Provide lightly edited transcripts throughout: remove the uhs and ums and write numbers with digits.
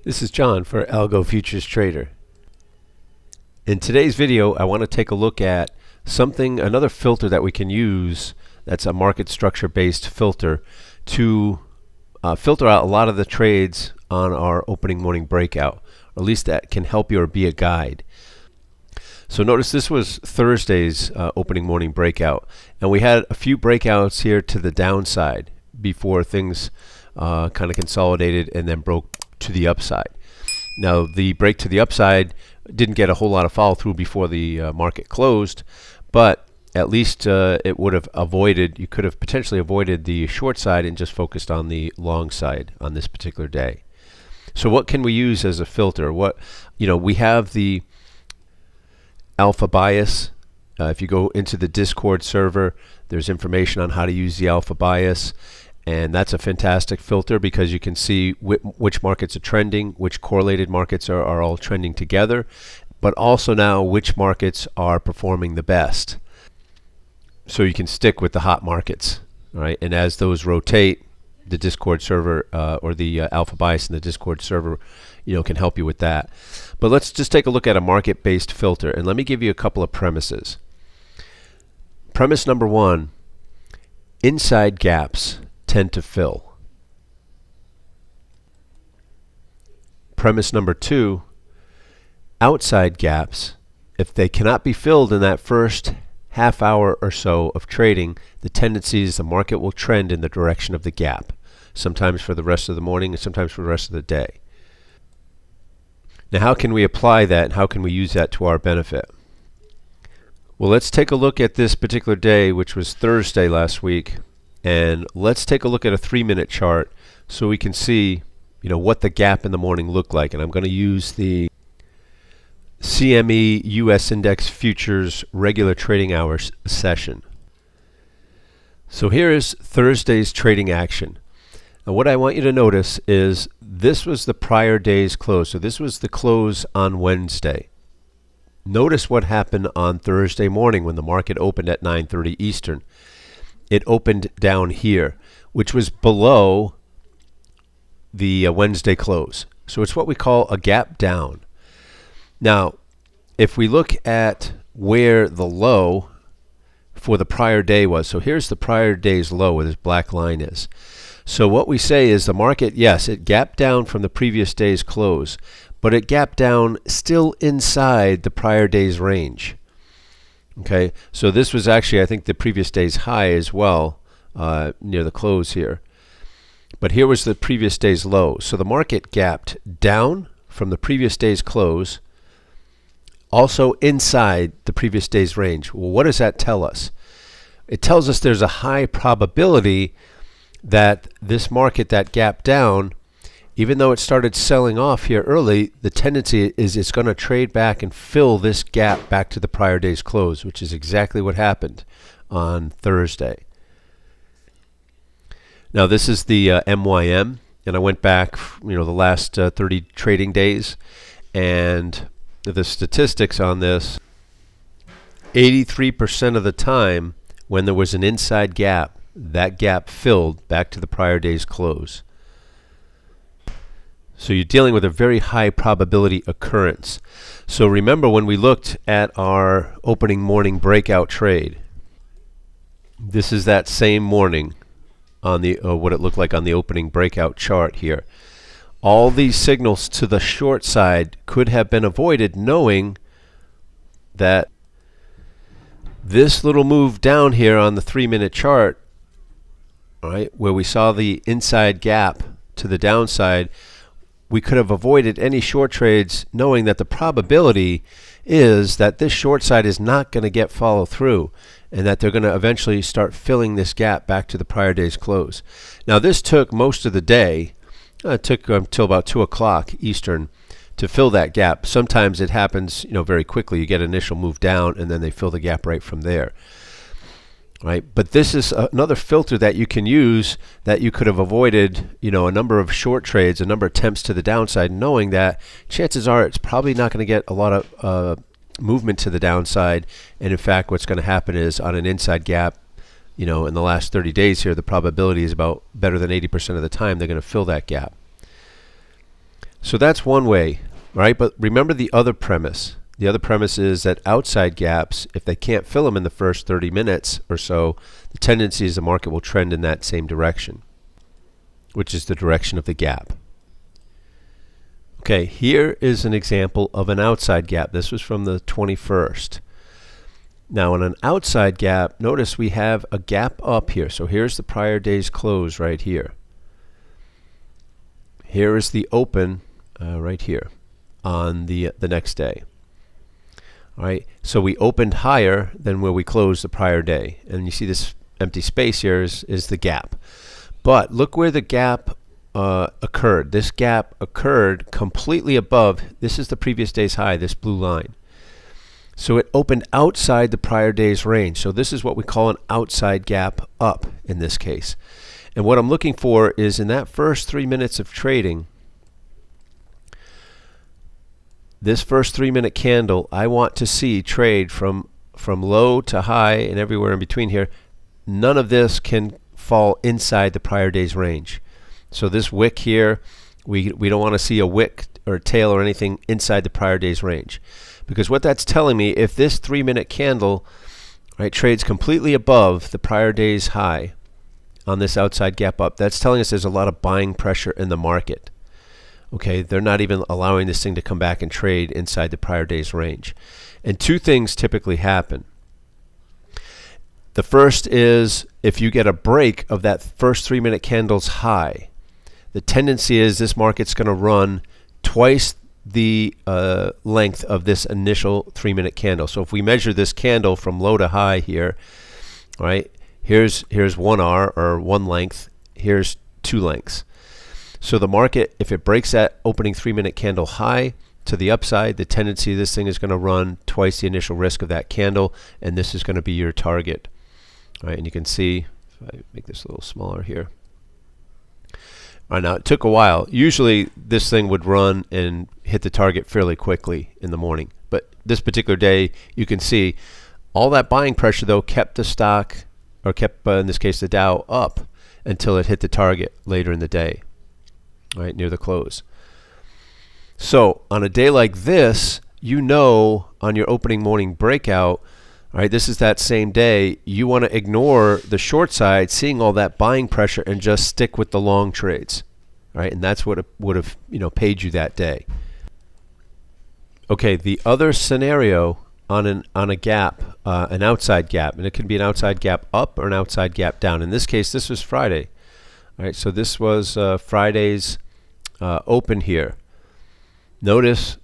This is John for Algo Futures Trader. In today's video, I want to take a look at another filter that we can use that's a market structure based filter to filter out a lot of the trades on our opening morning breakout, or at least that can help you or be a guide. So notice this was Thursday's opening morning breakout, and we had a few breakouts here to the downside before things kind of consolidated and then broke to the upside. Now the break to the upside didn't get a whole lot of follow through before the market closed, but at least it would have avoided, you could have potentially avoided the short side and just focused on the long side on this particular day. So what can we use as a filter? We have the alpha bias. If you go into the Discord server, there's information on how to use the alpha bias. And that's a fantastic filter because you can see which markets are trending, which correlated markets are all trending together, but also now which markets are performing the best. So you can stick with the hot markets, right? And as those rotate, the Discord server or the alpha bias in the Discord server, can help you with that. But let's just take a look at a market-based filter, and let me give you a couple of premises. Premise number one: inside gaps tend to fill. Premise number two: outside gaps, if they cannot be filled in that first half hour or so of trading, the tendency is the market will trend in the direction of the gap, sometimes for the rest of the morning and sometimes for the rest of the day. Now, how can we apply that and how can we use that to our benefit? Well, let's take a look at this particular day, which was Thursday last week. And let's take a look at a 3-minute chart so we can see, what the gap in the morning looked like. And I'm going to use the CME US Index Futures regular trading hours session. So here is Thursday's trading action. And what I want you to notice is this was the prior day's close. So this was the close on Wednesday. Notice what happened on Thursday morning when the market opened at 9:30 Eastern. It opened down here, which was below the Wednesday close. So it's what we call a gap down. Now, if we look at where the low for the prior day was, so here's the prior day's low where this black line is. So what we say is the market, yes, it gapped down from the previous day's close, but it gapped down still inside the prior day's range. Okay, so this was actually, I think, the previous day's high as well, near the close here. But here was the previous day's low. So the market gapped down from the previous day's close, also inside the previous day's range. Well, what does that tell us? It tells us there's a high probability that this market that gapped down, even though it started selling off here early, the tendency is it's going to trade back and fill this gap back to the prior day's close, which is exactly what happened on Thursday. Now this is the MYM, and I went back, the last 30 trading days, and the statistics on this: 83% of the time when there was an inside gap, that gap filled back to the prior day's close. So you're dealing with a very high probability occurrence. So remember when we looked at our opening morning breakout trade, this is that same morning on the what it looked like on the opening breakout chart here. All these signals to the short side could have been avoided, knowing that this little move down here on the 3-minute chart, all right, where we saw the inside gap to the downside, we could have avoided any short trades, knowing that the probability is that this short side is not going to get follow through and that they're going to eventually start filling this gap back to the prior day's close. Now this took most of the day. It took until about 2 o'clock Eastern to fill that gap. Sometimes it happens very quickly. You get an initial move down and then they fill the gap right from there. Right, but this is another filter that you can use that you could have avoided, a number of short trades, a number of attempts to the downside, knowing that chances are it's probably not going to get a lot of movement to the downside. And in fact, what's going to happen is on an inside gap, in the last 30 days here, the probability is about better than 80% of the time they're going to fill that gap. So that's one way, right? But remember the other premise. The other premise is that outside gaps, if they can't fill them in the first 30 minutes or so, the tendency is the market will trend in that same direction, which is the direction of the gap. Okay, here is an example of an outside gap. This was from the 21st. Now on an outside gap, notice we have a gap up here. So here's the prior day's close right here. Here is the open right here on the next day. All right, so we opened higher than where we closed the prior day. And you see this empty space here is the gap. But look where the gap occurred. This gap occurred completely above. This is the previous day's high, this blue line. So it opened outside the prior day's range. So this is what we call an outside gap up in this case. And what I'm looking for is in that first 3 minutes of trading, this first 3 minute candle, I want to see trade from low to high and everywhere in between here. None of this can fall inside the prior day's range. So this wick here, we don't want to see a wick or a tail or anything inside the prior day's range. Because what that's telling me, if this 3 minute candle trades completely above the prior day's high on this outside gap up, that's telling us there's a lot of buying pressure in the market. Okay, they're not even allowing this thing to come back and trade inside the prior day's range. And two things typically happen. The first is if you get a break of that first 3 minute candle's high, the tendency is this market's going to run twice the length of this initial 3 minute candle. So if we measure this candle from low to high here, right? Here's 1R or one length, here's 2 lengths. So the market, if it breaks that opening 3 minute candle high to the upside, the tendency of this thing is going to run twice the initial risk of that candle, and this is going to be your target. All right, and you can see, if I make this a little smaller here. All right, now it took a while. Usually this thing would run and hit the target fairly quickly in the morning. But this particular day, you can see all that buying pressure though kept the stock, or kept in this case the Dow, up until it hit the target later in the day, right near the close. So on a day like this, you know on your opening morning breakout, all right, this is that same day, you want to ignore the short side, seeing all that buying pressure, and just stick with the long trades. All right, and that's what would have paid you that day. Okay, the other scenario on a gap, an outside gap, and it can be an outside gap up or an outside gap down. In this case, this was Friday. All right, so this was Friday's open here. Notice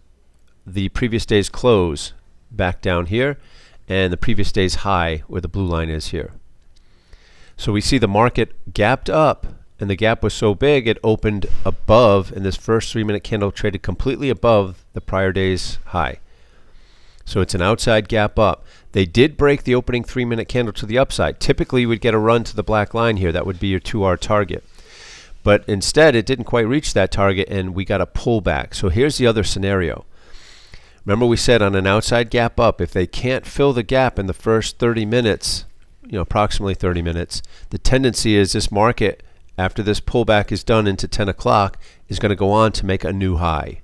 the previous day's close back down here, and the previous day's high where the blue line is here. So we see the market gapped up, and the gap was so big it opened above, and this first 3 minute candle traded completely above the prior day's high. So it's an outside gap up. They did break the opening 3 minute candle to the upside. Typically you would get a run to the black line here. That would be your 2R target. But instead it didn't quite reach that target, and we got a pullback. So here's the other scenario. Remember we said on an outside gap up, if they can't fill the gap in the first 30 minutes, approximately 30 minutes, the tendency is this market, after this pullback is done into 10 o'clock, is going to go on to make a new high,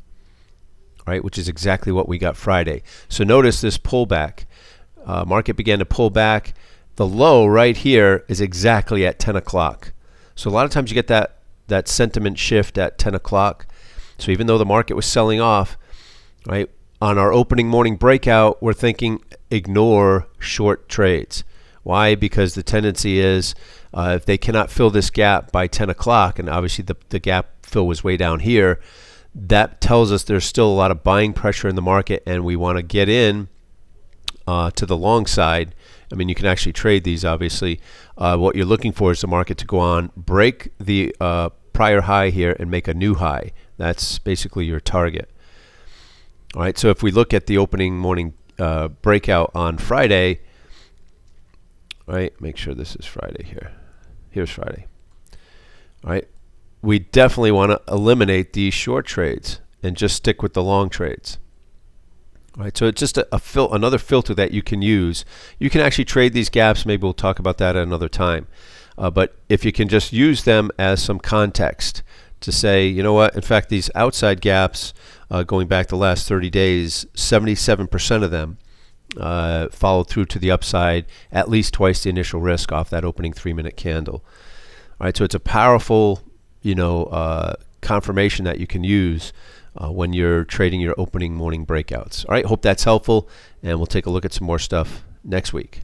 right? Which is exactly what we got Friday. So notice this pullback. Market began to pull back. The low right here is exactly at 10 o'clock. So a lot of times you get that sentiment shift at 10 o'clock. So even though the market was selling off, right, on our opening morning breakout, we're thinking ignore short trades. Why? Because the tendency is if they cannot fill this gap by 10 o'clock, and obviously the gap fill was way down here, that tells us there's still a lot of buying pressure in the market, and we want to get in to the long side. I mean, you can actually trade these, obviously. What you're looking for is the market to go on, break the prior high here, and make a new high. That's basically your target. All right, so if we look at the opening morning breakout on Friday, right, make sure this is Friday here. Here's Friday. All right, we definitely want to eliminate these short trades and just stick with the long trades. All right, so it's just another filter that you can use. You can actually trade these gaps. Maybe we'll talk about that at another time. But if you can just use them as some context to say, you know what, in fact, these outside gaps going back the last 30 days, 77% of them followed through to the upside at least twice the initial risk off that opening 3-minute candle. All right, so it's a powerful, confirmation that you can use when you're trading your opening morning breakouts. All right, hope that's helpful, and we'll take a look at some more stuff next week.